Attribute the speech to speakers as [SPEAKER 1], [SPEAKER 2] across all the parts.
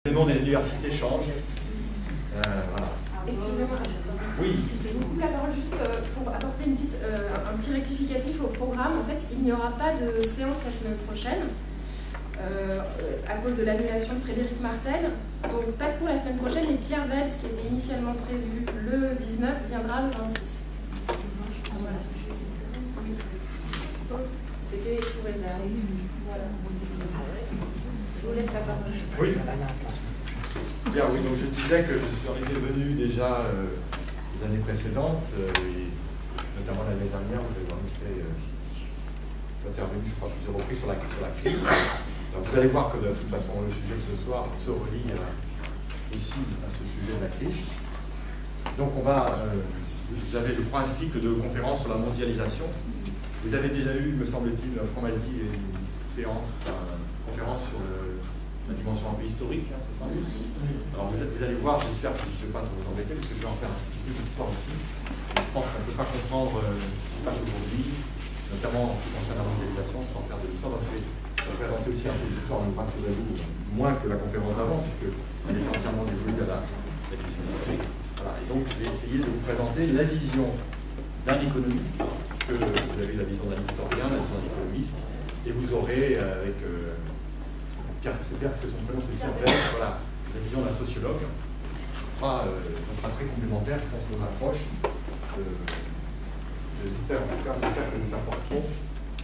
[SPEAKER 1] Le nom des universités change. Voilà.
[SPEAKER 2] Excusez-moi.
[SPEAKER 1] Oui.
[SPEAKER 2] Je vous coupe la parole juste pour apporter un petit rectificatif au programme. En fait, il n'y aura pas de séance la semaine prochaine à cause de l'annulation de Frédéric Martel. Donc, pas de cours la semaine prochaine. Et Pierre Vels, qui était initialement prévu le 19, viendra le 26. Voilà. C'était sous réserve. Voilà. Je vous laisse la parole.
[SPEAKER 1] Oui. Bien, oui, donc je disais que je suis arrivé venu déjà les années précédentes, et notamment l'année dernière, où j'avais en effet intervenu, je crois, plusieurs reprises sur la crise. Alors, vous allez voir que de toute façon, le sujet de ce soir se relie aussi à ce sujet de la crise. Donc, on va, vous avez, je crois, un cycle de conférences sur la mondialisation. Vous avez déjà eu, me semble-t-il, Franck m'a dit, une conférence sur la dimension un peu historique, hein, c'est ça? Alors vous allez voir, j'espère que je ne vais pas vous embêter, parce que je vais en faire un petit peu d'histoire aussi. Je pense qu'on ne peut pas comprendre ce qui se passe aujourd'hui, notamment en ce qui concerne la mondialisation, sans faire de l'histoire. Donc je vais présenter aussi un peu l'histoire grâce à vous, moins que la conférence d'avant, puisqu'elle est entièrement dévolue à la question historique. Voilà. Et donc je vais essayer de vous présenter la vision d'un économiste, puisque vous avez la vision d'un historien, la vision d'un économiste, et vous aurez avec c'est Pierre, c'est son prénom, c'est Pierre Vels, voilà, la vision d'un sociologue. Ça sera très complémentaire, je pense, nos approches. J'espère en tout cas que nous apporterons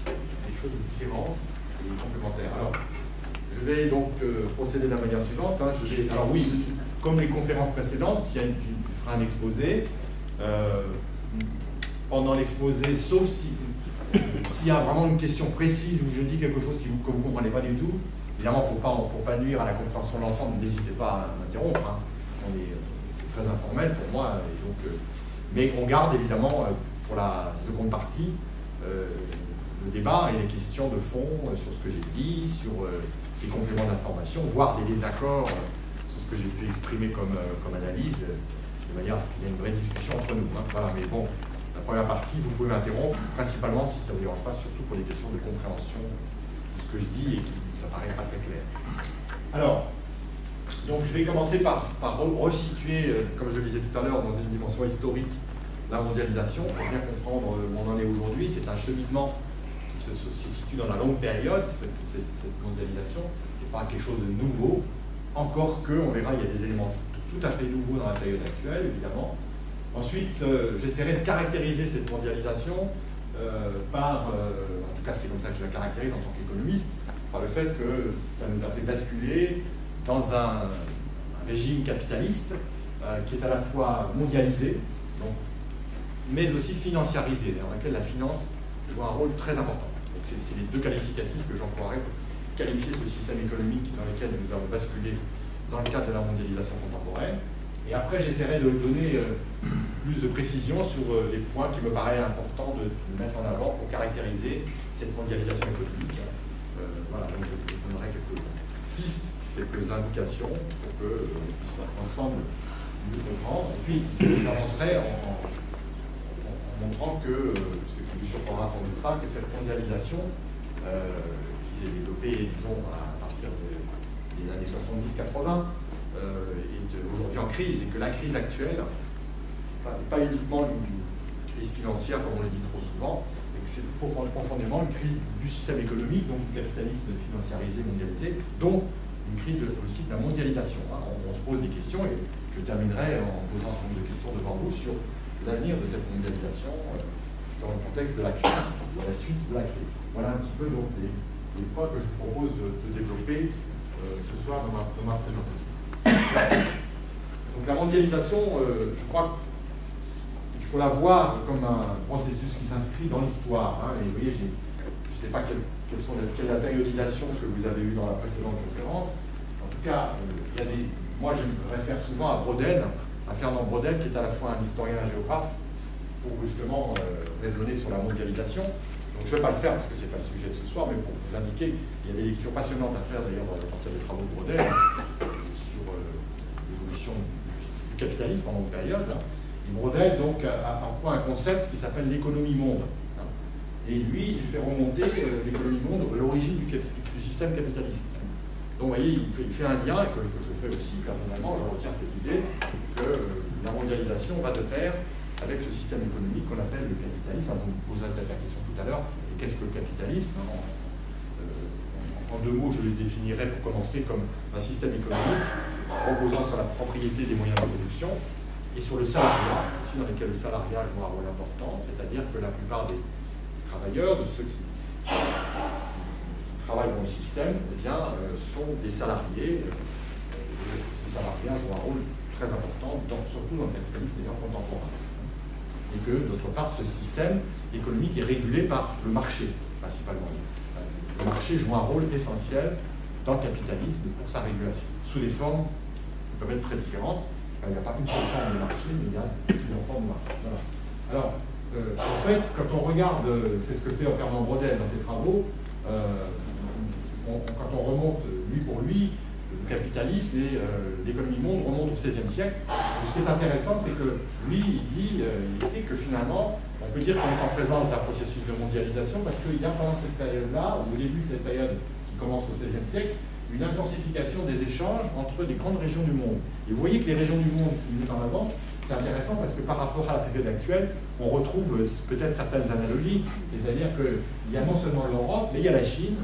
[SPEAKER 1] des choses différentes et complémentaires. Alors, je vais donc procéder de la manière suivante. Hein. Alors oui, comme les conférences précédentes, je ferai un exposé. Pendant l'exposé, sauf s'il y a vraiment une question précise où je dis quelque chose que vous ne comprenez pas du tout, évidemment, pour pas nuire à la compréhension de l'ensemble, n'hésitez pas à m'interrompre. Hein. C'est très informel pour moi. Et donc, mais on garde évidemment pour la seconde partie le débat et les questions de fond sur ce que j'ai dit, sur les compléments d'information, voire des désaccords sur ce que j'ai pu exprimer comme analyse, de manière à ce qu'il y ait une vraie discussion entre nous. Hein. Voilà, mais bon, la première partie, vous pouvez m'interrompre, principalement si ça ne vous dérange pas, surtout pour des questions de compréhension de ce que je dis et ça paraît pas très clair. Alors, donc je vais commencer par resituer, comme je le disais tout à l'heure, dans une dimension historique, la mondialisation, pour bien comprendre où on en est aujourd'hui. C'est un cheminement qui se situe dans la longue période, cette mondialisation. Ce n'est pas quelque chose de nouveau, encore que, on verra, il y a des éléments tout à fait nouveaux dans la période actuelle, évidemment. Ensuite, j'essaierai de caractériser cette mondialisation en tout cas c'est comme ça que je la caractérise en tant qu'économiste, par le fait que ça nous a fait basculer dans un régime capitaliste qui est à la fois mondialisé, donc, mais aussi financiarisé, dans lequel la finance joue un rôle très important. C'est les deux qualificatifs que j'emploierai pour qualifier ce système économique dans lequel nous avons basculé dans le cadre de la mondialisation contemporaine. Et après, j'essaierai de donner plus de précision sur les points qui me paraissent importants de mettre en avant pour caractériser cette mondialisation économique. Voilà, donc je donnerai quelques pistes, quelques indications pour que nous puissions ensemble mieux comprendre. Et puis, j'avancerai en montrant que, ce qui vous surprendra sans doute pas, que cette mondialisation qui s'est développée, disons, à partir des années 70-80, est aujourd'hui en crise, et que la crise actuelle n'est pas uniquement une crise financière, comme on le dit trop souvent, et que c'est profondément une crise du système économique, donc du capitalisme financiarisé, mondialisé, dont une crise aussi de la mondialisation. Hein. On se pose des questions, et je terminerai en posant un certain nombre de questions devant vous sur l'avenir de cette mondialisation dans le contexte de la crise, dans la suite de la crise. Voilà un petit peu donc les points que je vous propose de développer ce soir dans ma présentation. Donc la mondialisation, je crois qu'il faut la voir comme un processus qui s'inscrit dans l'histoire. Hein. Et vous voyez, je ne sais pas quelle est la périodisation que vous avez eue dans la précédente conférence. En tout cas, moi je me réfère souvent à Braudel, à Fernand Braudel, qui est à la fois un historien et un géographe, pour justement raisonner sur la mondialisation. Donc je ne vais pas le faire parce que ce n'est pas le sujet de ce soir, mais pour vous indiquer, il y a des lectures passionnantes à faire d'ailleurs à partir des travaux de Braudel sur l'évolution du capitalisme en longue période. Et Braudel donc emploie un concept qui s'appelle l'économie monde. Et lui, il fait remonter l'économie monde à l'origine du système capitaliste. Donc vous voyez, il fait un lien que je fais aussi personnellement, je retiens cette idée que la mondialisation va de pair avec ce système économique qu'on appelle le capitalisme. On vous posera peut-être la question tout à l'heure, qu'est-ce que le capitalisme? En deux mots, je le définirais pour commencer comme un système économique reposant sur la propriété des moyens de production et sur le salariat, aussi dans lequel le salariat joue un rôle important, c'est-à-dire que la plupart des travailleurs, de ceux qui travaillent dans le système, eh bien, sont des salariés. Les salariats jouent un rôle très important, surtout dans le capitalisme d'ailleurs contemporain. Et que, d'autre part, ce système économique est régulé par le marché, principalement. Le marché joue un rôle essentiel dans le capitalisme pour sa régulation, sous des formes qui peuvent être très différentes. Il n'y a pas une seule forme de marché, mais il y a plusieurs formes de marché. Voilà. Alors, en fait, quand on regarde, c'est ce que fait Fernand Braudel dans ses travaux, quand on remonte, lui pour lui, le capitalisme et l'économie monde remontent au XVIe siècle. Et ce qui est intéressant, c'est que lui, il dit que finalement, on peut dire qu'on est en présence d'un processus de mondialisation parce qu'il y a pendant cette période-là, au début de cette période qui commence au XVIe siècle, une intensification des échanges entre les grandes régions du monde. Et vous voyez que les régions du monde qui mettent en avant, c'est intéressant parce que par rapport à la période actuelle, on retrouve peut-être certaines analogies, c'est-à-dire qu'il y a non seulement l'Europe, mais il y a la Chine,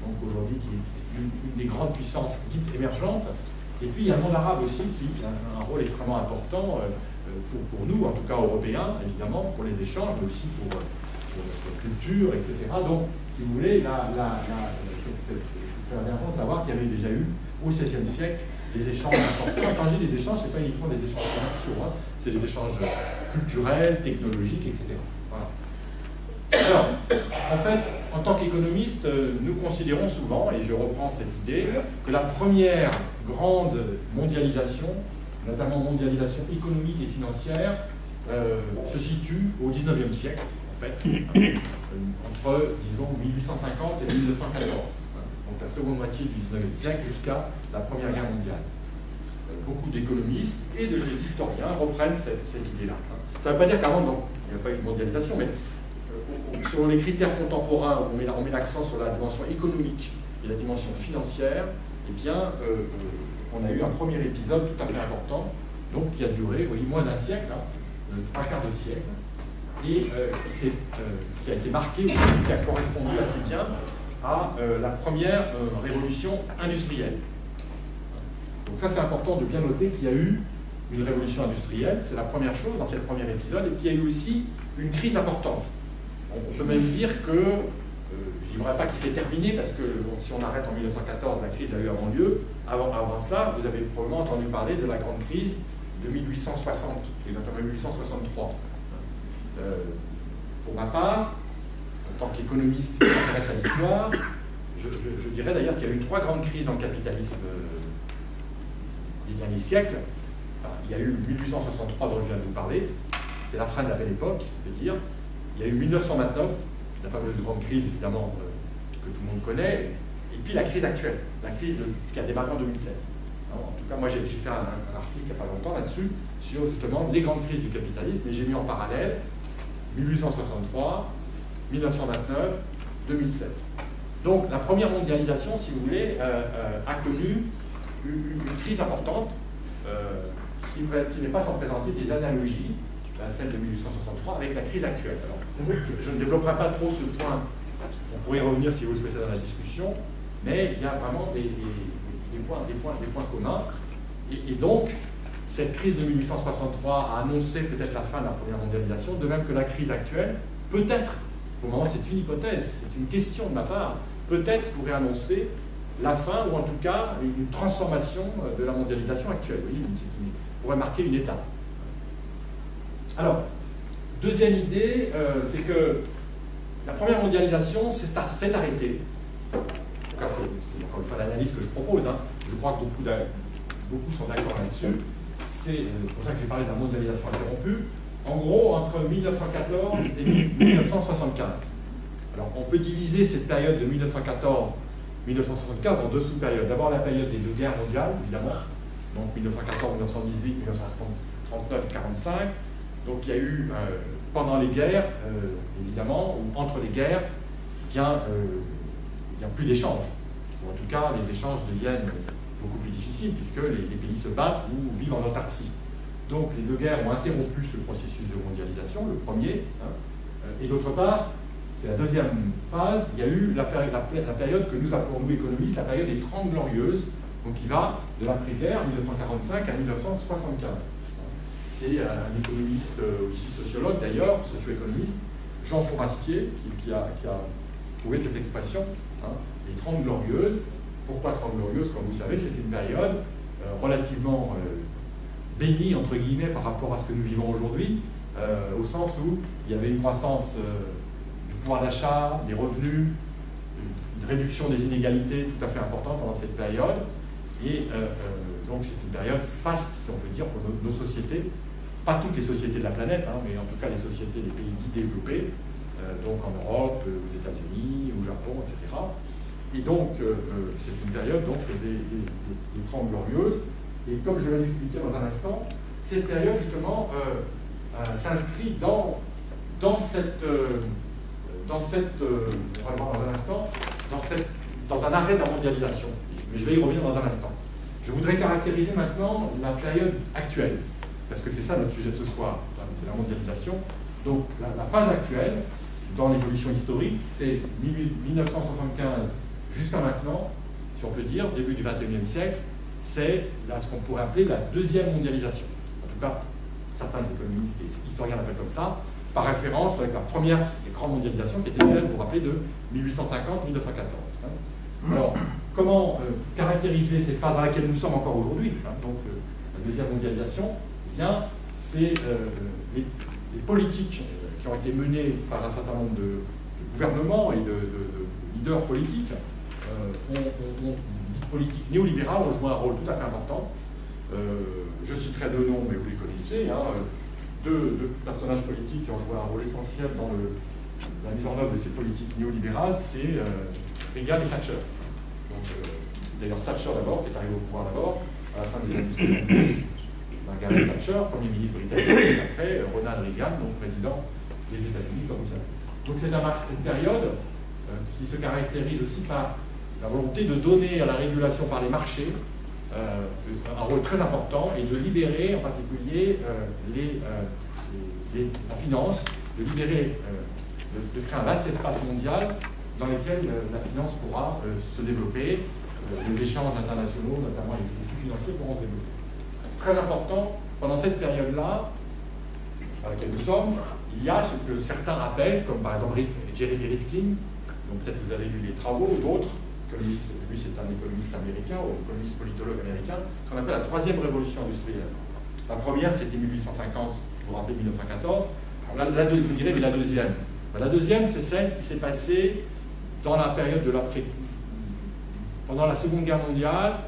[SPEAKER 1] donc aujourd'hui qui est une des grandes puissances dites émergentes, et puis il y a le monde arabe aussi qui a un rôle extrêmement important pour nous, en tout cas européens, évidemment, pour les échanges, mais aussi pour notre culture, etc. Donc, si vous voulez, c'est intéressant de savoir qu'il y avait déjà eu, au XVIe siècle, des échanges importants. Quand je dis des échanges, ce n'est pas uniquement des échanges commerciaux, hein, c'est des échanges culturels, technologiques, etc. Voilà. Alors, en fait, en tant qu'économistes, nous considérons souvent, et je reprends cette idée, que la première grande mondialisation, notamment mondialisation économique et financière, se situe au XIXe siècle, en fait, entre, disons, 1850 et 1914. Donc la seconde moitié du XIXe siècle jusqu'à la Première Guerre mondiale. Beaucoup d'économistes et d'historiens reprennent cette idée-là. Ça ne veut pas dire qu'avant, il n'y a pas eu de mondialisation, mais selon les critères contemporains, on met l'accent sur la dimension économique et la dimension financière, eh bien, on a eu un premier épisode tout à fait important, donc qui a duré, vous voyez, moins d'un siècle, hein, 3/4 de siècle, et qui a été marqué, qui a correspondu assez bien à la première révolution industrielle. Donc ça, c'est important de bien noter qu'il y a eu une révolution industrielle, c'est la première chose dans ce premier épisode, et qu'il y a eu aussi une crise importante. On peut même dire que, je ne dirais pas qu'il s'est terminé, parce que bon, si on arrête en 1914, la crise a eu avant lieu. Avant cela, vous avez probablement entendu parler de la grande crise de 1860, exactement 1863. Pour ma part, en tant qu'économiste qui s'intéresse à l'histoire, je dirais d'ailleurs qu'il y a eu 3 grandes crises dans le capitalisme des derniers siècles. Enfin, il y a eu 1863 dont je viens de vous parler, c'est la fin de la belle époque, je veux dire. Il y a eu 1929, la fameuse grande crise évidemment que tout le monde connaît, et puis la crise actuelle, la crise qui a démarré en 2007. Alors, en tout cas, moi j'ai fait un article il n'y a pas longtemps là-dessus, sur justement les grandes crises du capitalisme, et j'ai mis en parallèle 1863, 1929, 2007. Donc la première mondialisation, si vous voulez, a connu une crise importante qui n'est pas sans présenter des analogies à celle de 1863 avec la crise actuelle. Alors, je ne développerai pas trop ce point, on pourrait y revenir si vous le souhaitez dans la discussion, mais il y a vraiment des points communs. Et donc, cette crise de 1863 a annoncé peut-être la fin de la première mondialisation, de même que la crise actuelle, peut-être, pour le moment c'est une hypothèse, c'est une question de ma part, peut-être pourrait annoncer la fin, ou en tout cas une transformation de la mondialisation actuelle. Oui, pourrait marquer une étape. Alors, deuxième idée, c'est que la première mondialisation s'est arrêtée. En tout cas, c'est encore une fois l'analyse que je propose. Hein. Je crois que beaucoup sont d'accord là-dessus. C'est pour ça que j'ai parlé de la mondialisation interrompue. En gros, entre 1914 et 1975. Alors, on peut diviser cette période de 1914-1975 en 2 sous-périodes. D'abord, la période des 2 guerres mondiales, évidemment. Donc, 1914-1918, 1939-45. Donc il y a eu, pendant les guerres, évidemment, ou entre les guerres, il n'y a plus d'échanges. ou en tout cas les échanges deviennent beaucoup plus difficiles puisque les pays se battent ou vivent en autarcie. Donc les deux guerres ont interrompu ce processus de mondialisation, le premier, et d'autre part, c'est la deuxième phase, il y a eu la période que nous appelons, nous économistes, la période des 30 glorieuses, donc qui va de l'après-guerre, 1945 à 1975. C'est un économiste, aussi sociologue d'ailleurs, socio-économiste, Jean Fourastier, qui a trouvé cette expression, les 30 glorieuses. Pourquoi 30 glorieuses? Comme vous savez, c'était une période relativement bénie, entre guillemets, par rapport à ce que nous vivons aujourd'hui, au sens où il y avait une croissance du pouvoir d'achat, des revenus, une réduction des inégalités tout à fait importante pendant cette période. Et donc c'est une période faste, si on peut dire, pour nos sociétés, pas toutes les sociétés de la planète, mais en tout cas les sociétés des pays dits développés, donc en Europe, aux États-Unis, au Japon, etc. Et donc c'est une période donc, des 30 glorieuses. Et comme je vais l'expliquer dans un instant, cette période justement s'inscrit dans cette, on va le voir dans un instant, dans un arrêt de la mondialisation. Mais je vais y revenir dans un instant. Je voudrais caractériser maintenant la période actuelle, parce que c'est ça notre sujet de ce soir, c'est la mondialisation. Donc la phase actuelle, dans l'évolution historique, c'est 1975 jusqu'à maintenant, si on peut dire, début du XXIe siècle, c'est ce qu'on pourrait appeler la deuxième mondialisation. En tout cas, certains économistes et historiens l'appellent comme ça, par référence avec la première grande mondialisation qui était celle, vous vous rappelez, de 1850-1914. Alors, comment caractériser cette phase dans laquelle nous sommes encore aujourd'hui, donc la deuxième mondialisation? Eh bien, c'est les politiques qui ont été menées par un certain nombre de gouvernements et de leaders politiques politique néolibérale ont joué un rôle tout à fait important. Je citerai deux noms, mais vous les connaissez. Deux personnages politiques qui ont joué un rôle essentiel dans la mise en œuvre de ces politiques néolibérales, c'est Reagan et Thatcher. D'ailleurs, Thatcher d'abord, qui est arrivé au pouvoir d'abord, à la fin des années 70. Margaret Thatcher, Premier ministre britannique, et après Ronald Reagan, donc président des États-Unis, comme vous savez. Donc c'est une période qui se caractérise aussi par la volonté de donner à la régulation par les marchés un rôle très important et de libérer en particulier la finance, de libérer, de créer un vaste espace mondial dans lequel la finance pourra se développer, les échanges internationaux, notamment les flux financiers, pourront se développer. Très important, pendant cette période-là, dans laquelle nous sommes, il y a ce que certains rappellent, comme par exemple Jeremy Rifkin, donc peut-être vous avez lu les travaux, ou d'autres, lui c'est un économiste américain, ou économiste politologue américain, ce qu'on appelle la troisième révolution industrielle. La première c'était 1850, vous vous rappelez 1914, vous me direz, mais la deuxième. La deuxième c'est celle qui s'est passée dans la période de l'après, pendant la Seconde Guerre mondiale,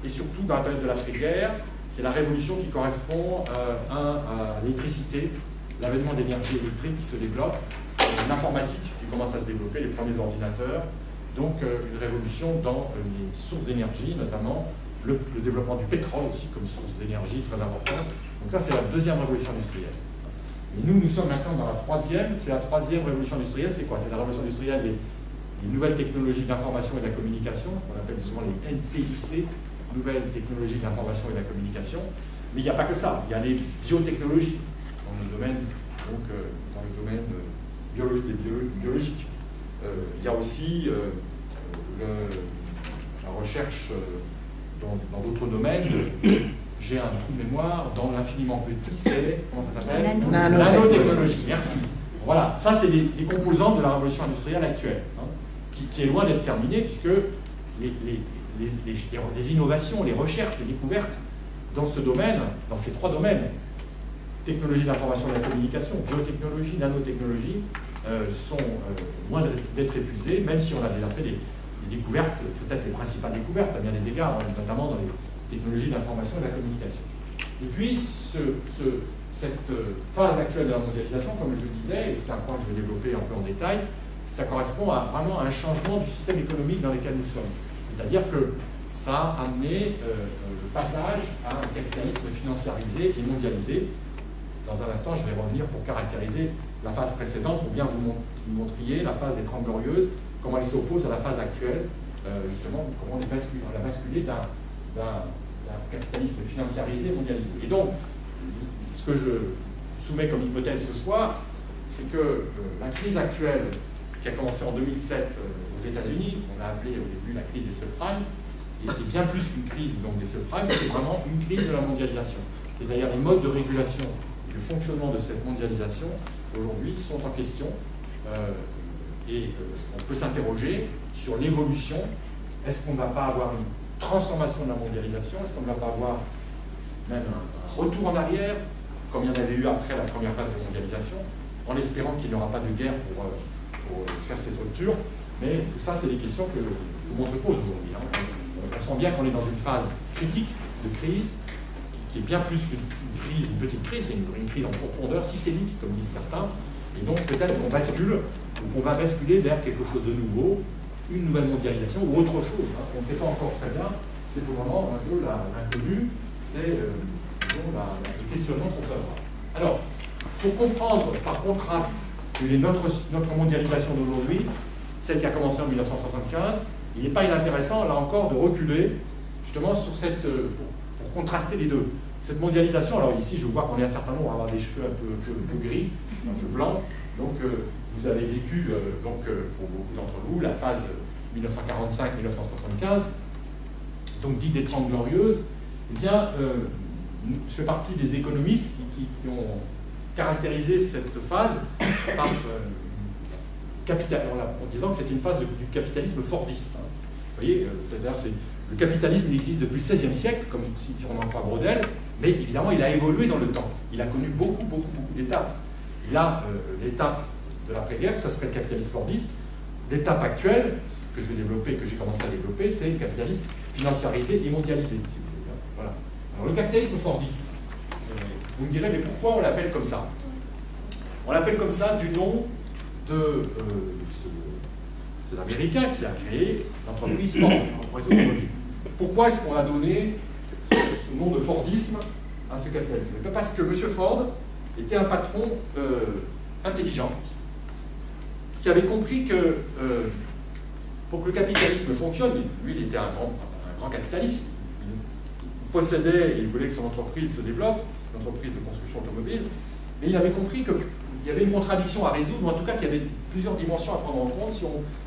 [SPEAKER 1] et surtout dans la période de l'après-guerre. C'est la révolution qui correspond à l'électricité, l'avènement d'énergie électrique qui se développe, l'informatique qui commence à se développer, les premiers ordinateurs, donc une révolution dans les sources d'énergie, notamment le développement du pétrole aussi comme source d'énergie très importante. Donc ça c'est la deuxième révolution industrielle. Et nous sommes maintenant dans la troisième, c'est la troisième révolution industrielle, c'est quoi? C'est la révolution industrielle des nouvelles technologies d'information et de la communication, qu'on appelle souvent les NTIC, nouvelles technologies de l'information et de la communication, mais il n'y a pas que ça, il y a les biotechnologies dans le domaine, biologique. Il y a aussi la recherche dans d'autres domaines. J'ai un trou de mémoire, dans l'infiniment petit, c'est, comment ça s'appelle? Nanotechnologie, merci. Voilà, ça c'est des composantes de la révolution industrielle actuelle, qui est loin d'être terminée, puisque les innovations, les recherches, les découvertes dans ce domaine, dans ces trois domaines, technologie de l'information et de la communication, biotechnologie, nanotechnologie, sont loin d'être épuisées, même si on a déjà fait des découvertes, peut-être les principales découvertes à bien des égards, notamment dans les technologies de l'information et de la communication. Et puis, cette phase actuelle de la mondialisation, comme je le disais, et c'est un point que je vais développer un peu en détail, ça correspond vraiment à un changement du système économique dans lequel nous sommes. C'est-à-dire que ça a amené le passage à un capitalisme financiarisé et mondialisé. Dans un instant, je vais revenir pour caractériser la phase précédente, pour bien vous montriez la phase des 30 glorieuses, comment elle s'oppose à la phase actuelle, justement, comment on a basculé d'un capitalisme financiarisé, mondialisé. Et donc, ce que je soumets comme hypothèse ce soir, c'est que la crise actuelle, qui a commencé en 2007 aux États-Unis, on a appelé au début la crise des subprimes, et bien plus qu'une crise donc, des subprimes, c'est vraiment une crise de la mondialisation. Et d'ailleurs, les modes de régulation et le fonctionnement de cette mondialisation, aujourd'hui, sont en question. On peut s'interroger sur l'évolution. Est-ce qu'on ne va pas avoir une transformation de la mondialisation? Est-ce qu'on ne va pas avoir même un retour en arrière, comme il y en avait eu après la première phase de mondialisation, en espérant qu'il n'y aura pas de guerre pour faire cette rupture? Mais tout ça, c'est des questions que tout le monde se pose aujourd'hui. Hein. On sent bien qu'on est dans une phase critique de crise, qui est bien plus qu'une crise, une petite crise, c'est une crise en profondeur, systémique, comme disent certains. Et donc peut-être qu'on bascule, ou qu'on va basculer vers quelque chose de nouveau, une nouvelle mondialisation ou autre chose. Hein. On ne sait pas encore très bien. C'est pour le moment un peu l'inconnu, c'est le questionnement qu'on peut avoir. Alors, pour comprendre par contraste notre mondialisation d'aujourd'hui, celle qui a commencé en 1975, il n'est pas inintéressant, là encore, de reculer justement sur pour contraster les deux. Cette mondialisation, alors ici je vois qu'on est un certain nombre à avoir des cheveux un peu gris, un peu blancs, donc vous avez vécu, pour beaucoup d'entre vous, la phase 1945-1975, donc dite des 30 Glorieuses. Eh bien, je fais partie des économistes qui ont caractérisé cette phase par en disant que c'est une phase du capitalisme fordiste. Hein. Vous voyez, c'est-à-dire le capitalisme il existe depuis le XVIe siècle, comme si on en croit Brodel, mais évidemment il a évolué dans le temps. Il a connu beaucoup d'étapes. Et là, l'étape de l'après-guerre, ça serait le capitalisme fordiste. L'étape actuelle, que je vais développer, que j'ai commencé à développer, c'est le capitalisme financiarisé et mondialisé. Si vous voulez bien. Voilà. Alors le capitalisme fordiste, vous me direz, mais pourquoi on l'appelle comme ça? On l'appelle comme ça du nom de cet Américain qui a créé l'entreprise Ford, l'entreprise automobile. Pourquoi est-ce qu'on a donné ce nom de Fordisme à ce capitalisme? Parce que M. Ford était un patron intelligent qui avait compris que pour que le capitalisme fonctionne, lui il était un grand capitaliste, il possédait et il voulait que son entreprise se développe, une entreprise de construction automobile, mais il avait compris qu'il y avait une contradiction à résoudre, ou en tout cas qu'il y avait plusieurs dimensions à prendre en compte si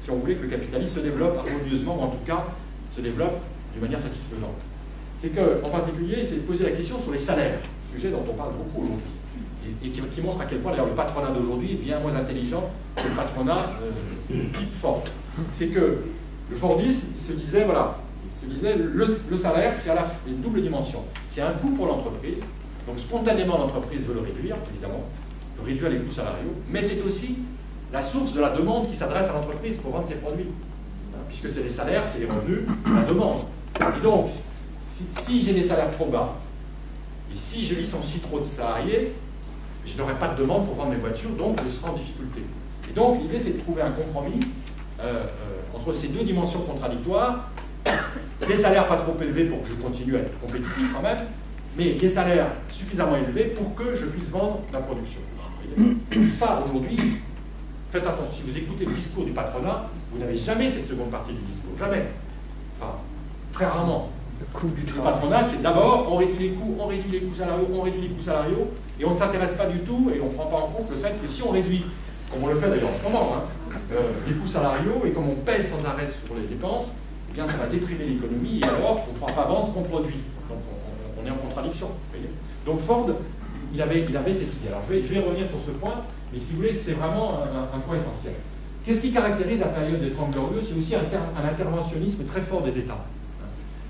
[SPEAKER 1] on voulait que le capitalisme se développe harmonieusement, ou en tout cas se développe d'une manière satisfaisante. C'est qu'en particulier, il s'est posé la question sur les salaires, sujet dont on parle beaucoup aujourd'hui, et qui montre à quel point d'ailleurs le patronat d'aujourd'hui est bien moins intelligent que le patronat type Ford. C'est que le Fordisme se disait, voilà, le salaire, c'est une double dimension. C'est un coût pour l'entreprise, donc spontanément l'entreprise veut le réduire, évidemment, veut réduire les coûts salariaux, mais c'est aussi la source de la demande qui s'adresse à l'entreprise pour vendre ses produits. Puisque c'est les salaires, c'est les revenus, c'est la demande. Et donc, si j'ai des salaires trop bas, et si je licencie trop de salariés, je n'aurai pas de demande pour vendre mes voitures, donc je serai en difficulté. Et donc, l'idée, c'est de trouver un compromis entre ces deux dimensions contradictoires, des salaires pas trop élevés pour que je continue à être compétitif quand même, mais des salaires suffisamment élevés pour que je puisse vendre ma production. Et ça, aujourd'hui, faites attention, si vous écoutez le discours du patronat, vous n'avez jamais cette seconde partie du discours, jamais. Enfin, très rarement. Le patronat, c'est d'abord, on réduit les coûts salariaux, et on ne s'intéresse pas du tout, et on ne prend pas en compte le fait que si on réduit, comme on le fait d'ailleurs en ce moment, les coûts salariaux, et comme on pèse sans arrêt sur les dépenses, eh bien ça va déprimer l'économie, et alors on ne pourra pas vendre ce qu'on produit. Donc on est en contradiction. Vous voyez. Donc Ford, il avait cette idée. Alors je vais revenir sur ce point, mais si vous voulez, c'est vraiment un point essentiel. Qu'est-ce qui caractérise la période des 30 Glorieuses? C'est aussi un interventionnisme très fort des États.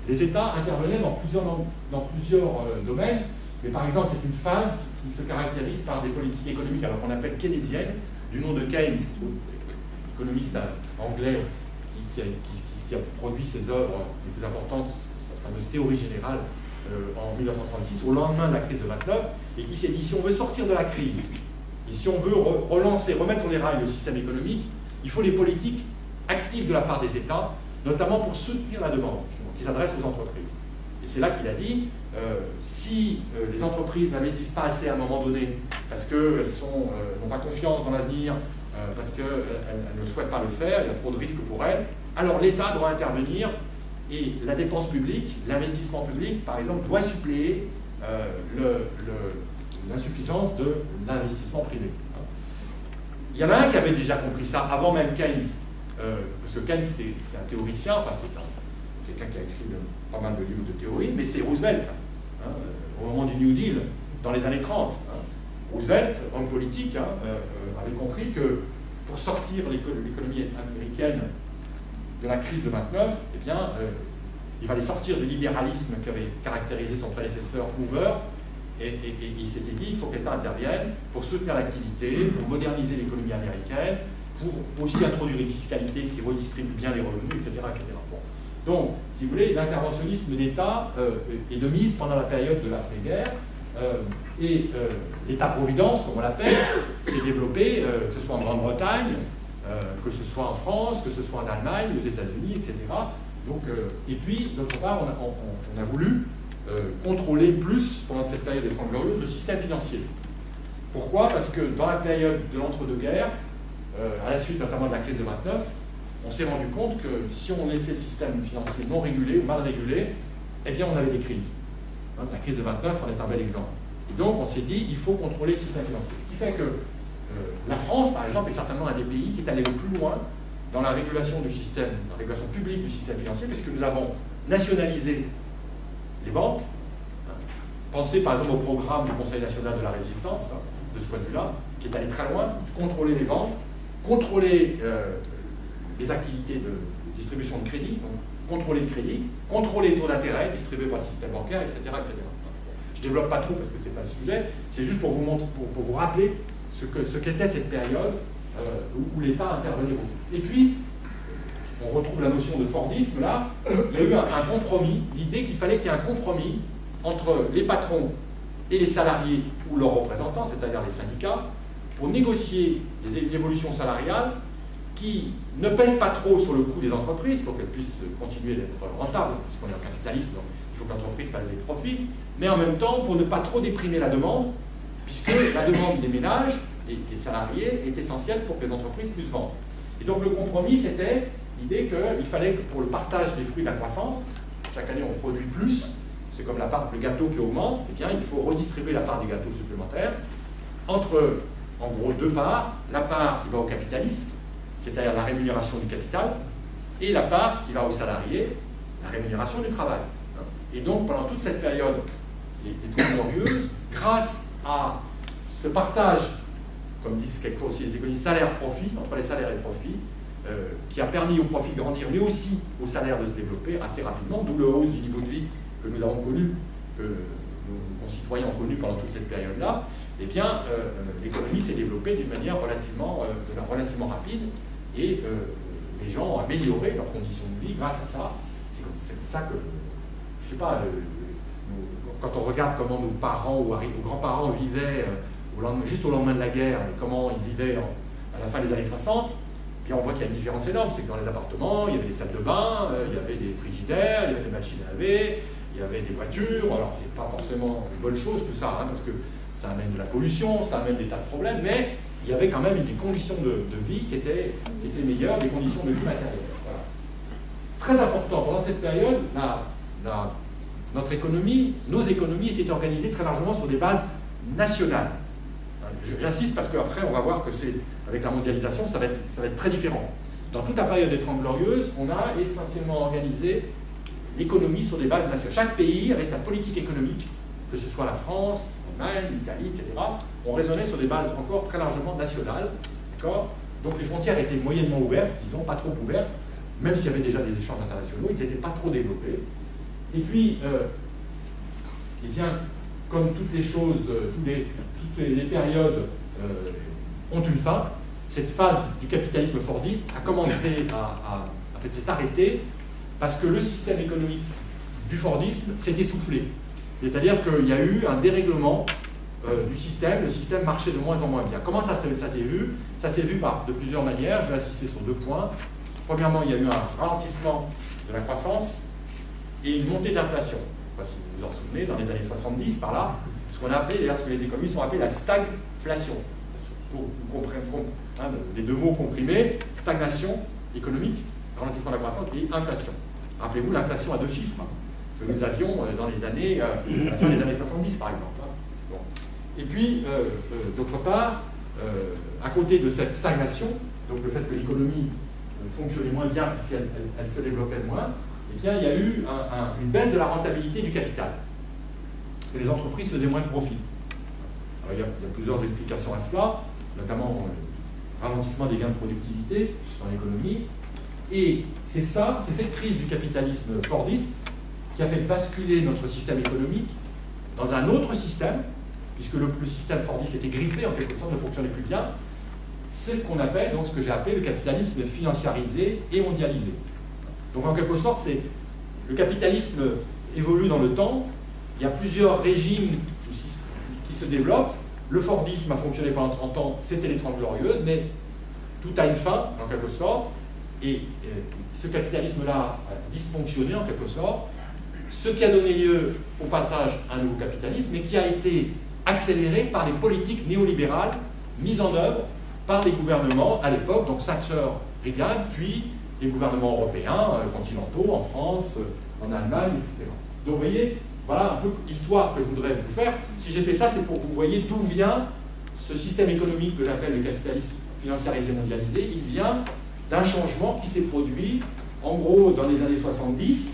[SPEAKER 1] Les États intervenaient dans plusieurs domaines, mais par exemple, c'est une phase qui se caractérise par des politiques économiques alors qu'on appelle keynésiennes, du nom de Keynes, économiste anglais qui a produit ses œuvres les plus importantes, sa fameuse théorie générale en 1936, au lendemain de la crise de 29, et qui s'est dit, si on veut sortir de la crise, et si on veut remettre sur les rails le système économique, il faut des politiques actives de la part des États, notamment pour soutenir la demande, qui s'adresse aux entreprises. Et c'est là qu'il a dit, si les entreprises n'investissent pas assez à un moment donné, parce qu'elles n'ont pas confiance dans l'avenir, parce qu'elles ne souhaitent pas le faire, il y a trop de risques pour elles, alors l'État doit intervenir et la dépense publique, l'investissement public, par exemple, doit suppléer l'insuffisance de l'investissement privé. Il y en a un qui avait déjà compris ça avant même Keynes, parce que Keynes c'est un théoricien, enfin c'est quelqu'un qui a écrit pas mal de livres de théorie, mais c'est Roosevelt, au moment du New Deal, dans les années 30. Roosevelt, homme politique, avait compris que pour sortir l'économie américaine de la crise de 29, eh bien, il fallait sortir du libéralisme qui avait caractérisé son prédécesseur Hoover, et il s'était dit il faut que l'État intervienne pour soutenir l'activité, pour moderniser l'économie américaine, pour aussi introduire une fiscalité qui redistribue bien les revenus, etc. etc. Bon. Donc, si vous voulez, l'interventionnisme d'État est de mise pendant la période de l'après-guerre, et l'État-providence, comme on l'appelle, s'est développé, que ce soit en Grande-Bretagne, que ce soit en France, que ce soit en Allemagne, aux États-Unis, etc. Donc, et puis, d'autre part, on a voulu contrôler plus, pendant cette période des 30 Glorieuses, le système financier. Pourquoi? Parce que dans la période de l'entre-deux-guerres, à la suite notamment de la crise de 29, on s'est rendu compte que si on laissait le système financier non régulé ou mal régulé, eh bien on avait des crises. La crise de 29 en est un bel exemple. Et donc on s'est dit, il faut contrôler le système financier. Ce qui fait que la France, par exemple, est certainement un des pays qui est allé le plus loin dans la régulation du système, la régulation publique du système financier, puisque nous avons nationalisé les banques. Pensez par exemple au programme du Conseil national de la résistance, de ce point de vue-là, qui est allé très loin, contrôler les banques, contrôler les activités de distribution de crédit, donc contrôler le crédit, contrôler les taux d'intérêt distribués par le système bancaire, etc. etc. Je ne développe pas trop parce que ce n'est pas le sujet, c'est juste pour vous montrer, pour vous rappeler ce qu'était cette période où l'État intervenait beaucoup. Et puis, on retrouve la notion de Fordisme là, il y a eu un compromis, l'idée qu'il fallait qu'il y ait un compromis entre les patrons et les salariés ou leurs représentants, c'est-à-dire les syndicats, pour négocier des évolutions salariales qui ne pèsent pas trop sur le coût des entreprises pour qu'elles puissent continuer d'être rentables, puisqu'on est en capitalisme, donc il faut que l'entreprise fasse des profits, mais en même temps pour ne pas trop déprimer la demande, puisque la demande des ménages, des salariés, est essentielle pour que les entreprises puissent vendre. Et donc le compromis, c'était l'idée qu'il fallait que pour le partage des fruits de la croissance, chaque année on produit plus, c'est comme la part du gâteau qui augmente, eh bien il faut redistribuer la part des gâteaux supplémentaires entre, en gros, deux parts, la part qui va aux capitalistes, c'est-à-dire la rémunération du capital, et la part qui va aux salariés, la rémunération du travail. Et donc pendant toute cette période des 30 Glorieuses, grâce à ce partage, comme disent quelquefois aussi les économistes, salaire-profit, entre les salaires et le profit, qui a permis au profit de grandir, mais aussi au salaire de se développer assez rapidement, d'où le hausse du niveau de vie que nous avons connu, que nos concitoyens ont connu pendant toute cette période-là, eh bien, l'économie s'est développée d'une manière relativement rapide, et les gens ont amélioré leurs conditions de vie grâce à ça. C'est comme ça que, je sais pas, quand on regarde comment nos parents ou grands-parents vivaient juste au lendemain de la guerre, et comment ils vivaient à la fin des années 60, puis on voit qu'il y a une différence énorme, c'est que dans les appartements, il y avait des salles de bain, il y avait des frigidaires, il y avait des machines à laver, il y avait des voitures. Alors c'est pas forcément une bonne chose tout ça, parce que ça amène de la pollution, ça amène des tas de problèmes, mais il y avait quand même des conditions de vie qui étaient meilleures, des conditions de vie matérielles. Voilà. Très important, pendant cette période, notre économie, nos économies étaient organisées très largement sur des bases nationales. J'insiste parce qu'après, on va voir que avec la mondialisation, ça va être très différent. Dans toute la période des 30 Glorieuses, on a essentiellement organisé l'économie sur des bases nationales. Chaque pays avait sa politique économique, que ce soit la France, l'Allemagne, l'Italie, etc. On raisonnait sur des bases encore très largement nationales. Donc les frontières étaient moyennement ouvertes, disons, pas trop ouvertes, même s'il y avait déjà des échanges internationaux, ils n'étaient pas trop développés. Et puis, eh bien, comme toutes les choses, toutes les périodes ont une fin, cette phase du capitalisme fordiste a commencé en fait, s'est arrêtée parce que le système économique du fordisme s'est essoufflé. C'est-à-dire qu'il y a eu un dérèglement du système, le système marchait de moins en moins bien. Comment ça s'est vu? Ça s'est vu de plusieurs manières, je vais insister sur deux points. Premièrement, il y a eu un ralentissement de la croissance et une montée de l'inflation. Je ne sais pas si vous vous en souvenez, dans les années 70, par là, ce qu'on a appelé, d'ailleurs ce que les économistes ont appelé la stagflation. Pour comprendre les deux mots comprimés, stagnation économique ralentissement de la croissance et inflation. Rappelez-vous l'inflation à 2 chiffres que nous avions dans les années, à la fin des années 70 par exemple. Bon. Et puis, d'autre part, à côté de cette stagnation, donc le fait que l'économie fonctionnait moins bien puisqu'elle se développait moins, eh bien, il y a eu une baisse de la rentabilité du capital. Et les entreprises faisaient moins de profit. Alors, il y a plusieurs explications à cela, notamment le ralentissement des gains de productivité dans l'économie. Et c'est cette crise du capitalisme fordiste qui a fait basculer notre système économique dans un autre système, puisque le système fordiste était grippé en quelque sorte, ne fonctionnait plus bien. C'est ce qu'on appelle, donc ce que j'ai appelé le capitalisme financiarisé et mondialisé. Donc en quelque sorte, le capitalisme évolue dans le temps, il y a plusieurs régimes qui se développent. Le fordisme a fonctionné pendant 30 ans, c'était les 30 Glorieuses, mais tout a une fin, en quelque sorte, et ce capitalisme-là a dysfonctionné, en quelque sorte, ce qui a donné lieu au passage à un nouveau capitalisme, et qui a été accéléré par les politiques néolibérales mises en œuvre par les gouvernements à l'époque, donc Thatcher, Reagan, puis les gouvernements européens, continentaux, en France, en Allemagne, etc. Donc vous voyez, voilà un peu l'histoire que je voudrais vous faire. Si j'ai fait ça, c'est pour que vous voyez d'où vient ce système économique que j'appelle le capitalisme financiarisé mondialisé. Il vient d'un changement qui s'est produit, en gros, dans les années 70,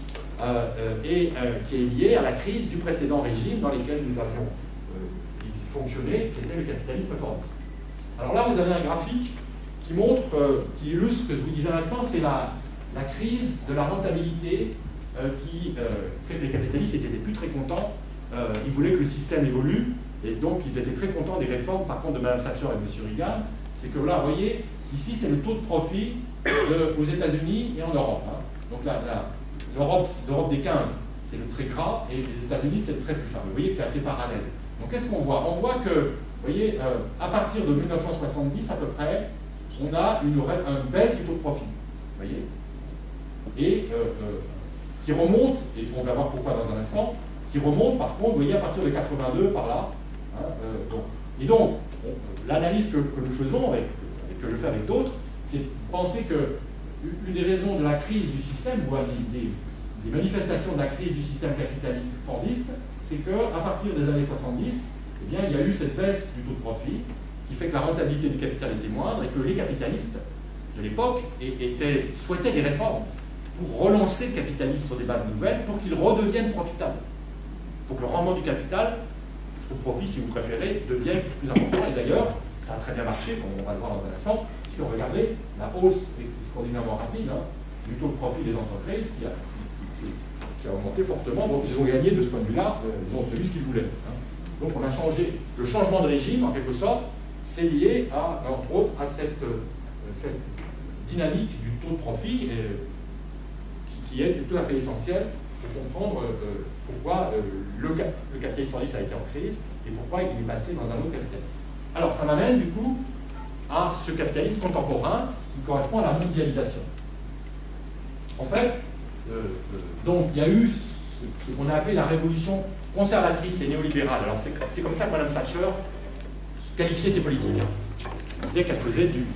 [SPEAKER 1] et qui est lié à la crise du précédent régime dans lequel nous avions fonctionné, qui était le capitalisme fordiste. Alors là, vous avez un graphique qui montre, qui illustre ce que je vous disais à l'instant, c'est la crise de la rentabilité qui fait que les capitalistes, ils n'étaient plus très contents, ils voulaient que le système évolue, et donc ils étaient très contents des réformes, par contre, de Mme Thatcher et de M. Reagan. C'est que là, vous voyez, ici, c'est le taux de profit aux États-Unis et en Europe. Hein. Donc là, l'Europe des 15, c'est le très gras, et les États-Unis, c'est le très plus fin. Vous voyez que c'est assez parallèle. Donc qu'est-ce qu'on voit? On voit que, vous voyez, à partir de 1970 à peu près, on a une baisse du taux de profit. Vous voyez? Et qui remonte, et on va voir pourquoi dans un instant, qui remonte par contre, vous voyez, à partir de 82 par là. Hein, et donc, l'analyse que nous faisons, que je fais avec d'autres, c'est de penser que une des raisons de la crise du système, ou des manifestations de la crise du système capitaliste fordiste, c'est qu'à partir des années 70, eh bien, il y a eu cette baisse du taux de profit qui fait que la rentabilité du capital était moindre et que les capitalistes de l'époque souhaitaient des réformes pour relancer le capitalisme sur des bases nouvelles, pour qu'il redevienne profitable. Pour que le rendement du capital, le profit si vous préférez, devienne plus important. Et d'ailleurs, ça a très bien marché, comme on va le voir dans un instant, si on regardait la hausse extraordinairement rapide du taux de profit des entreprises qui a augmenté fortement. Donc ils ont gagné de ce point de vue-là, ils ont obtenu ce qu'ils voulaient. Donc on a changé. Le changement de régime, en quelque sorte, c'est lié entre autres à cette dynamique du taux de profit qui est tout à fait essentielle pour comprendre pourquoi le capitalisme fordiste a été en crise et pourquoi il est passé dans un autre capitalisme. Alors ça m'amène du coup à ce capitalisme contemporain qui correspond à la mondialisation. En fait, donc il y a eu ce qu'on a appelé la révolution conservatrice et néolibérale. Alors c'est comme ça que Mme Thatcher qualifiait ses politiques. Elle disait qu'elle faisait d'une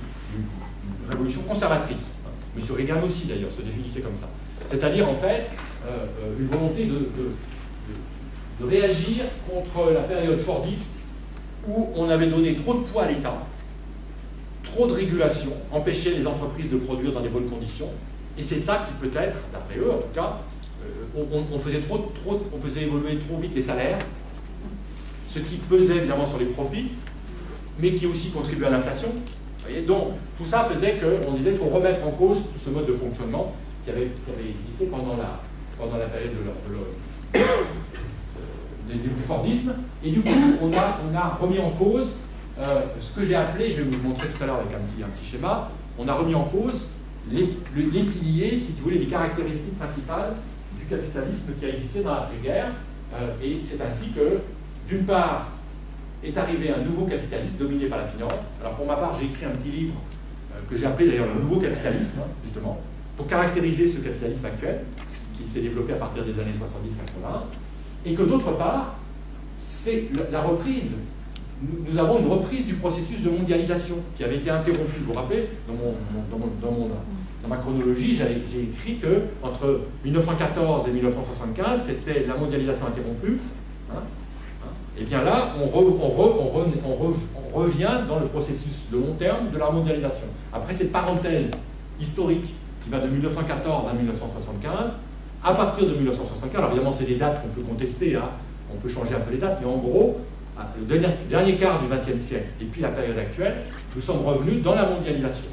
[SPEAKER 1] révolution conservatrice. M. Reagan aussi d'ailleurs se définissait comme ça. C'est-à-dire en fait une volonté de réagir contre la période fordiste où on avait donné trop de poids à l'État, trop de régulation, empêchait les entreprises de produire dans les bonnes conditions. Et c'est ça qui peut-être, d'après eux en tout cas, on faisait évoluer trop vite les salaires, ce qui pesait évidemment sur les profits, mais qui aussi contribuait à l'inflation. Donc tout ça faisait qu'on disait qu'il faut remettre en cause ce mode de fonctionnement qui avait existé pendant la période du fordisme. Et du coup, on a remis en cause ce que j'ai appelé, je vais vous le montrer tout à l'heure avec un petit schéma, on a remis en cause les piliers, si vous voulez, les caractéristiques principales du capitalisme qui a existé dans l'après-guerre. Et c'est ainsi que, d'une part, est arrivé un nouveau capitalisme dominé par la finance. Alors pour ma part, j'ai écrit un petit livre que j'ai appelé d'ailleurs le nouveau capitalisme, justement, pour caractériser ce capitalisme actuel, qui s'est développé à partir des années 70-80, et que d'autre part, c'est la reprise. Nous avons une reprise du processus de mondialisation qui avait été interrompu, vous vous rappelez, dans dans ma chronologie, j'ai écrit que entre 1914 et 1975, c'était la mondialisation interrompue. Et bien là, on revient dans le processus de long terme de la mondialisation. Après cette parenthèse historique qui va de 1914 à 1975, à partir de 1975, alors évidemment c'est des dates qu'on peut contester, hein, on peut changer un peu les dates, mais en gros, le dernier quart du XXe siècle et puis la période actuelle, nous sommes revenus dans la mondialisation.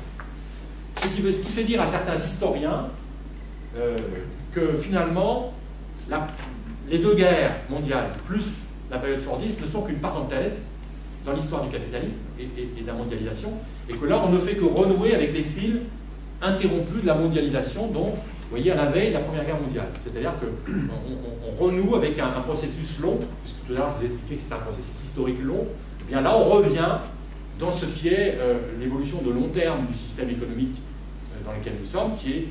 [SPEAKER 1] Ce qui fait dire à certains historiens que finalement, les deux guerres mondiales plus la période fordiste ne sont qu'une parenthèse dans l'histoire du capitalisme et de la mondialisation, et que là on ne fait que renouer avec les fils interrompus de la mondialisation, donc vous voyez, à la veille de la Première Guerre mondiale. C'est-à-dire qu'on renoue avec un processus long, puisque tout à l'heure je vous ai expliqué que c'est un processus historique long, et bien là on revient dans ce qui est l'évolution de long terme du système économique dans lequel nous sommes, qui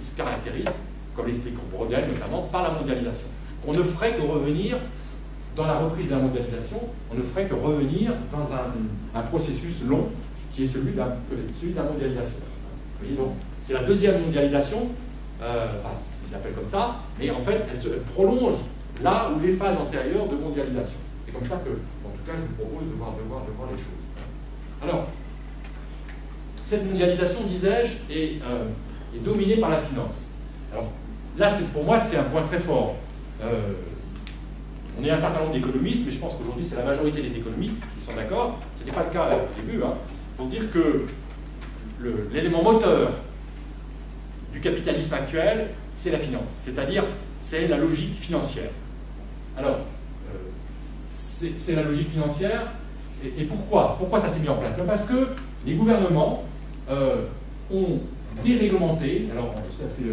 [SPEAKER 1] se caractérise, comme l'explique Brodel notamment, par la mondialisation. On ne ferait que revenir, dans la reprise de la mondialisation, on ne ferait que revenir dans un processus long, qui est celui de la mondialisation. Vous voyez, donc, c'est la deuxième mondialisation, je l'appelle comme ça, mais en fait, elle prolonge là où les phases antérieures de mondialisation. C'est comme ça que, en tout cas, je vous propose de voir les choses. Alors, cette mondialisation, disais-je, est dominée par la finance. Alors, là, pour moi, c'est un point très fort. On est un certain nombre d'économistes, mais je pense qu'aujourd'hui, c'est la majorité des économistes qui sont d'accord. Ce n'était pas le cas au début, hein, pour dire que l'élément moteur du capitalisme actuel, c'est la finance, c'est-à-dire c'est la logique financière. Alors, c'est la logique financière, et pourquoi ça s'est mis en place? Parce que les gouvernements ont déréglementé, alors ça c'est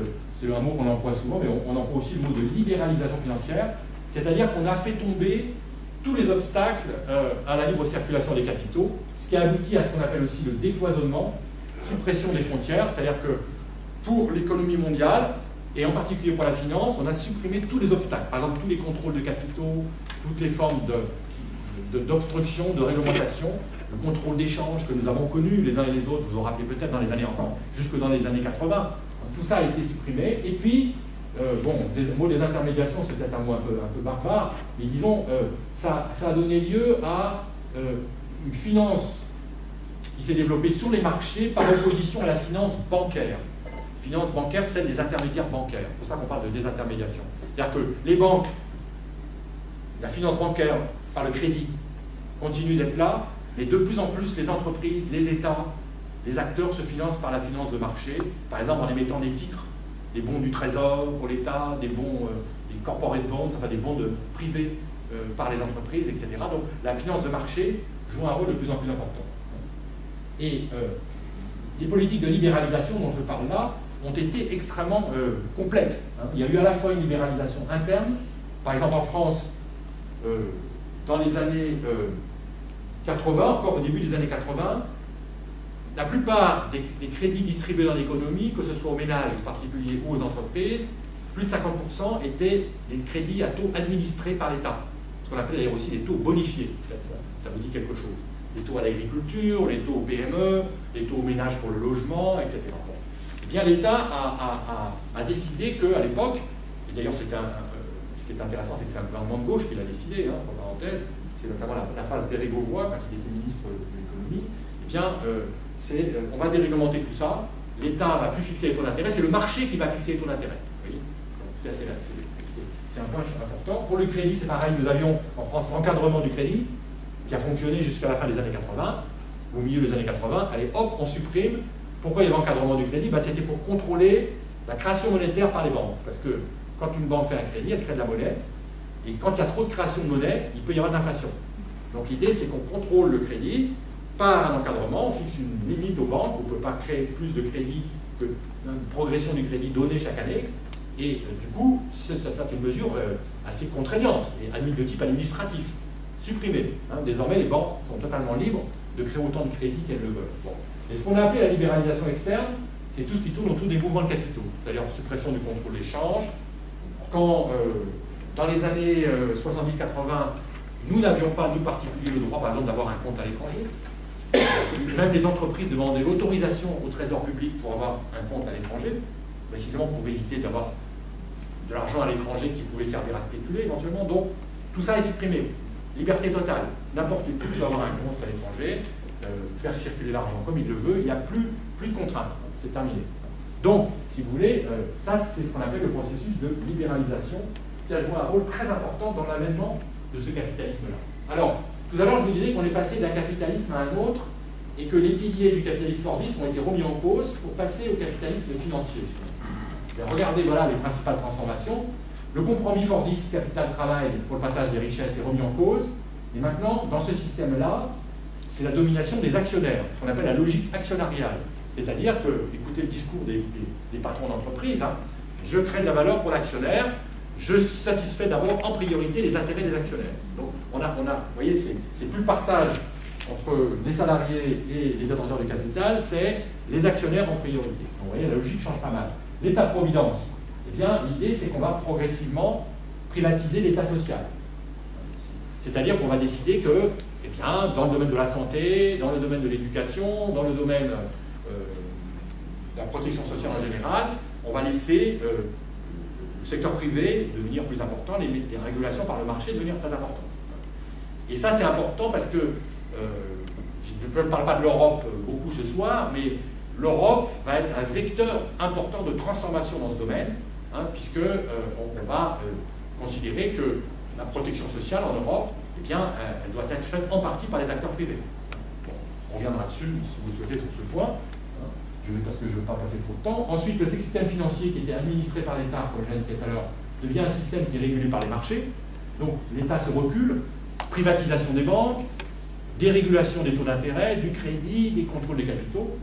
[SPEAKER 1] un mot qu'on emploie souvent, mais on emploie aussi le mot de libéralisation financière, c'est-à-dire qu'on a fait tomber tous les obstacles à la libre circulation des capitaux, ce qui a abouti à ce qu'on appelle aussi le décloisonnement, suppression des frontières, c'est-à-dire que pour l'économie mondiale, et en particulier pour la finance, on a supprimé tous les obstacles. Par exemple, tous les contrôles de capitaux, toutes les formes d'obstruction, de réglementation, le contrôle d'échange que nous avons connu les uns et les autres, vous vous rappelez peut-être dans les années encore, jusque dans les années 80. Tout ça a été supprimé. Et puis, le mot des intermédiations, c'est peut-être un mot un peu barbare, mais disons, ça a donné lieu à une finance qui s'est développée sur les marchés par opposition à la finance bancaire. Finance bancaire, celle des intermédiaires bancaires. C'est pour ça qu'on parle de désintermédiation. C'est-à-dire que les banques, la finance bancaire par le crédit, continue d'être là, mais de plus en plus les entreprises, les États, les acteurs se financent par la finance de marché, par exemple en émettant des titres, des bons du Trésor pour l'État, des bons, des corporate bonds, enfin des bons privés par les entreprises, etc. Donc la finance de marché joue un rôle de plus en plus important. Et les politiques de libéralisation dont je parle là ont été extrêmement complètes. Il y a eu à la fois une libéralisation interne, par exemple en France, dans les années 80, encore au début des années 80, la plupart des crédits distribués dans l'économie, que ce soit aux ménages, aux particuliers ou aux entreprises, plus de 50% étaient des crédits à taux administrés par l'État. Ce qu'on appelle d'ailleurs aussi des taux bonifiés. Ça vous dit quelque chose. Les taux à l'agriculture, les taux aux PME, les taux aux ménages pour le logement, etc. Bon. Eh bien, l'État a décidé qu'à l'époque, et d'ailleurs ce qui est intéressant, c'est que c'est un gouvernement de gauche qui l'a décidé, entre parenthèses, c'est notamment la phase Bérégovoy, quand il était ministre de l'économie, eh bien, on va déréglementer tout ça, l'État ne va plus fixer les taux d'intérêt, c'est le marché qui va fixer les taux d'intérêt. C'est un point important. Pour le crédit, c'est pareil, nous avions en France l'encadrement du crédit, qui a fonctionné jusqu'à la fin des années 80, au milieu des années 80, allez hop, on supprime. Pourquoi il y avait l'encadrement du crédit? C'était pour contrôler la création monétaire par les banques. Parce que quand une banque fait un crédit, elle crée de la monnaie, et quand il y a trop de création de monnaie, il peut y avoir de l'inflation. Donc l'idée, c'est qu'on contrôle le crédit par un encadrement, on fixe une limite aux banques, on ne peut pas créer plus de crédit que une progression du crédit donné chaque année, et du coup, c'est une mesure assez contraignante, et de type administratif. Supprimé. Désormais, les banques sont totalement libres de créer autant de crédits qu'elles le veulent. Bon. Et ce qu'on a appelé la libéralisation externe, c'est tout ce qui tourne autour des mouvements de capitaux, c'est-à-dire suppression du contrôle d'échange. Quand, dans les années 70-80, nous n'avions pas, nous particuliers, le droit, par exemple, d'avoir un compte à l'étranger. Même les entreprises demandaient l'autorisation au trésor public pour avoir un compte à l'étranger, précisément pour éviter d'avoir de l'argent à l'étranger qui pouvait servir à spéculer éventuellement. Donc tout ça est supprimé. Liberté totale. N'importe qui peut avoir un compte à l'étranger, faire circuler l'argent comme il le veut, il n'y a plus de contraintes. C'est terminé. Donc, si vous voulez, ça c'est ce qu'on appelle le processus de libéralisation qui a joué un rôle très important dans l'avènement de ce capitalisme-là. Alors, tout à l'heure, je vous disais qu'on est passé d'un capitalisme à un autre et que les piliers du capitalisme fordiste ont été remis en cause pour passer au capitalisme financier. Regardez, voilà les principales transformations. Le compromis fordiste capital-travail pour le partage des richesses est remis en cause. Et maintenant, dans ce système-là, c'est la domination des actionnaires, ce qu'on appelle la logique actionnariale. C'est-à-dire que, écoutez le discours des patrons d'entreprise, hein, je crée de la valeur pour l'actionnaire, je satisfais d'abord en priorité les intérêts des actionnaires. Donc, vous voyez, c'est plus le partage entre les salariés et les détenteurs du capital, c'est les actionnaires en priorité. Donc, vous voyez, la logique change pas mal. L'État-providence, eh bien, l'idée, c'est qu'on va progressivement privatiser l'État social. C'est-à-dire qu'on va décider que, eh bien, dans le domaine de la santé, dans le domaine de l'éducation, dans le domaine de la protection sociale en général, on va laisser le secteur privé devenir plus important, les régulations par le marché devenir très importantes. Et ça, c'est important parce que, je ne parle pas de l'Europe beaucoup ce soir, mais l'Europe va être un vecteur important de transformation dans ce domaine, hein, puisque on va considérer que la protection sociale en Europe, eh bien, elle doit être faite en partie par les acteurs privés. Bon, on reviendra dessus, si vous le souhaitez, sur ce point. Parce que je ne veux pas passer trop de temps. Ensuite, le système financier qui était administré par l'État, comme je l'ai dit tout à l'heure, devient un système qui est régulé par les marchés. Donc, l'État se recule, privatisation des banques, dérégulation des taux d'intérêt, du crédit, des contrôles des capitaux.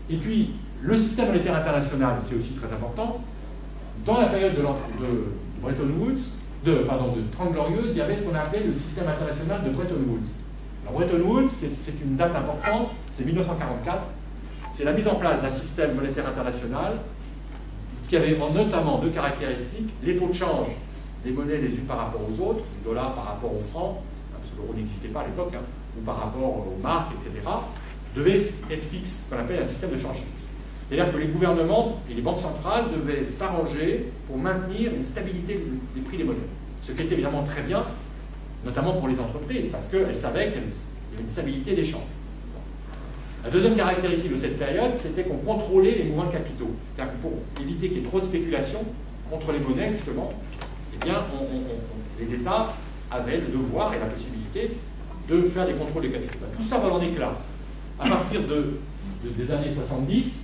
[SPEAKER 1] Et puis, le système monétaire international, c'est aussi très important. Dans la période de Bretton Woods, de 30 Glorieuses, il y avait ce qu'on a appelé le système international de Bretton Woods. Alors, Bretton Woods, c'est une date importante, c'est 1944. C'est la mise en place d'un système monétaire international qui avait notamment deux caractéristiques. Les taux de change des monnaies les unes par rapport aux autres, le dollar par rapport au franc, parce que l'euro n'existait pas à l'époque, hein, ou par rapport aux marques, etc., devaient être fixes, ce qu'on appelle un système de change fixe. C'est-à-dire que les gouvernements et les banques centrales devaient s'arranger pour maintenir une stabilité des prix des monnaies. Ce qui était évidemment très bien, notamment pour les entreprises, parce qu'elles savaient qu'il y avait une stabilité des changes. La deuxième caractéristique de cette période, c'était qu'on contrôlait les mouvements de capitaux. C'est-à-dire que pour éviter qu'il y ait trop de spéculation contre les monnaies, justement, eh bien, les États avaient le devoir et la possibilité de faire des contrôles de capitaux. Tout ça va en éclat. À partir des années 70,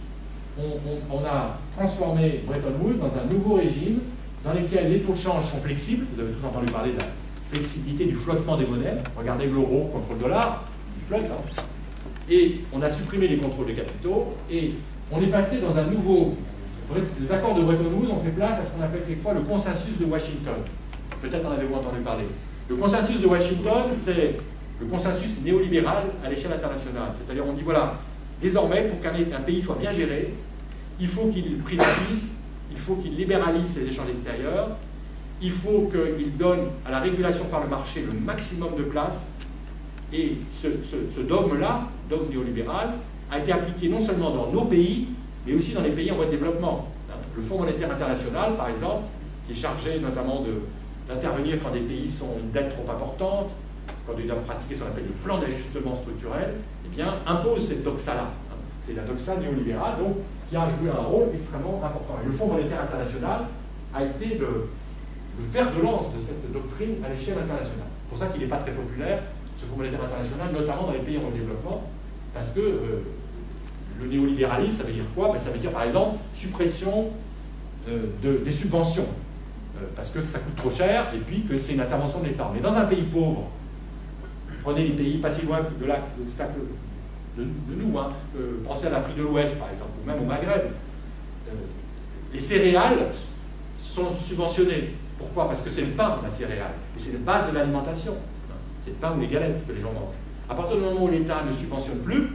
[SPEAKER 1] on a transformé Bretton Woods dans un nouveau régime dans lequel les taux de change sont flexibles. Vous avez tous entendu parler de la flexibilité du flottement des monnaies. Regardez l'euro contre le dollar, il flotte, hein. Et on a supprimé les contrôles de capitaux et on est passé dans un nouveau... Les accords de Bretton Woods ont fait place à ce qu'on appelle quelquefois le consensus de Washington. Peut-être en avez-vous entendu parler. Le consensus de Washington, c'est le consensus néolibéral à l'échelle internationale. C'est-à-dire on dit, voilà, désormais, pour qu'un pays soit bien géré, il faut qu'il privatise, il faut qu'il libéralise ses échanges extérieurs, il faut qu'il donne à la régulation par le marché le maximum de place. Et ce dogme-là, dogme néolibéral, a été appliqué non seulement dans nos pays, mais aussi dans les pays en voie de développement. Le Fonds monétaire international, par exemple, qui est chargé notamment d'intervenir quand des pays ont une dette trop importante, quand ils doivent pratiquer ce qu'on appelle des plans d'ajustement structurel, eh bien, impose cette doxa-là. C'est la doxa néolibérale, donc, qui a joué un rôle extrêmement important. Et le Fonds monétaire international a été le fer de lance de cette doctrine à l'échelle internationale. C'est pour ça qu'il n'est pas très populaire, ce Fonds monétaire international, notamment dans les pays en voie de développement, parce que le néolibéralisme, ça veut dire quoi? Ça veut dire, par exemple, suppression des subventions, parce que ça coûte trop cher, et puis que c'est une intervention de l'État. Mais dans un pays pauvre, prenez les pays pas si loin de nous, hein, pensez à l'Afrique de l'Ouest, par exemple, ou même au Maghreb, les céréales sont subventionnées. Pourquoi? Parce que c'est le pain, la céréale, et c'est la base de l'alimentation. C'est le pain ou les galettes que les gens mangent. À partir du moment où l'État ne subventionne plus,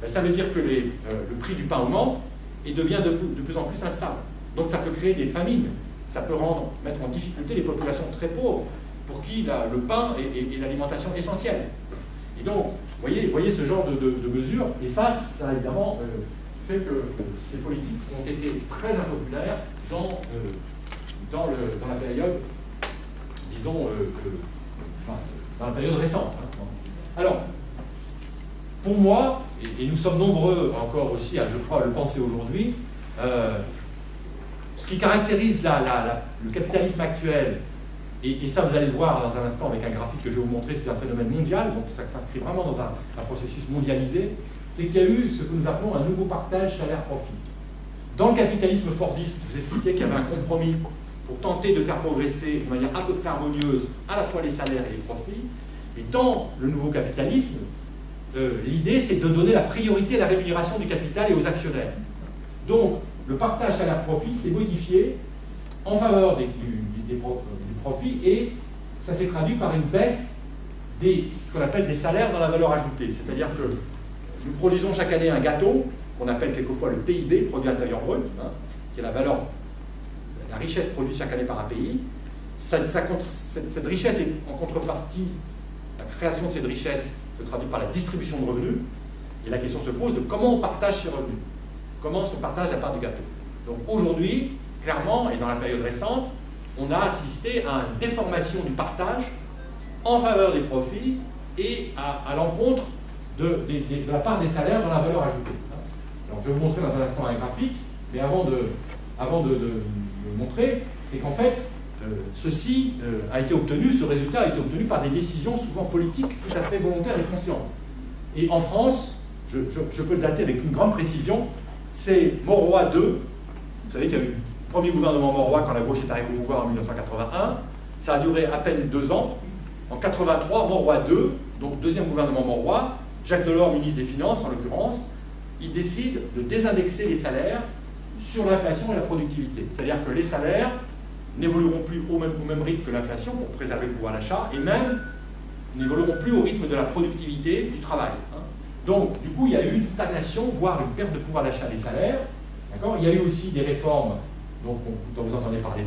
[SPEAKER 1] ça veut dire que le prix du pain augmente et devient de plus en plus instable. Donc ça peut créer des famines, ça peut mettre en difficulté les populations très pauvres, pour qui le pain est l'alimentation essentielle. Et donc, voyez ce genre de mesures, et ça évidemment fait que ces politiques ont été très impopulaires dans la période, disons, dans la période récente. Alors, pour moi, et nous sommes nombreux encore aussi à, je crois, le penser aujourd'hui, ce qui caractérise le capitalisme actuel, et ça vous allez le voir dans un instant avec un graphique que je vais vous montrer, c'est un phénomène mondial, donc ça s'inscrit vraiment dans un processus mondialisé, c'est qu'il y a eu ce que nous appelons un nouveau partage salaire-profit. Dans le capitalisme fordiste, je vous expliquais qu'il y avait un compromis pour tenter de faire progresser de manière à peu près harmonieuse à la fois les salaires et les profits, et dans le nouveau capitalisme, l'idée c'est de donner la priorité à la rémunération du capital et aux actionnaires. Donc, le partage salaire-profit s'est modifié en faveur du profit et ça s'est traduit par une baisse ce qu'on appelle des salaires dans la valeur ajoutée. C'est-à-dire que nous produisons chaque année un gâteau qu'on appelle quelquefois le PIB, produit intérieur brut, qui est la richesse produite chaque année par un pays. Cette richesse est en contrepartie, la création de cette richesse se traduit par la distribution de revenus et la question se pose de comment on partage ces revenus. Comment se partage la part du gâteau. Donc aujourd'hui, clairement, et dans la période récente, on a assisté à une déformation du partage en faveur des profits et à l'encontre de la part des salaires dans la valeur ajoutée. Alors, je vais vous montrer dans un instant un graphique, mais avant de le montrer, c'est qu'en fait, ceci a été obtenu, ce résultat a été obtenu par des décisions souvent politiques tout à fait volontaires et conscientes. Et en France, je peux le dater avec une grande précision, c'est Mauroy II. Vous savez qu'il y a eu le premier gouvernement Mauroy quand la gauche est arrivée au pouvoir en 1981. Ça a duré à peine 2 ans. En 1983, Mauroy II, donc deuxième gouvernement Mauroy, Jacques Delors, ministre des Finances en l'occurrence, il décide de désindexer les salaires sur l'inflation et la productivité. C'est-à-dire que les salaires n'évolueront plus au même rythme que l'inflation pour préserver le pouvoir d'achat et même n'évolueront plus au rythme de la productivité du travail. Donc, du coup, il y a eu une stagnation, voire une perte de pouvoir d'achat des salaires. Il y a eu aussi des réformes dont vous entendez parler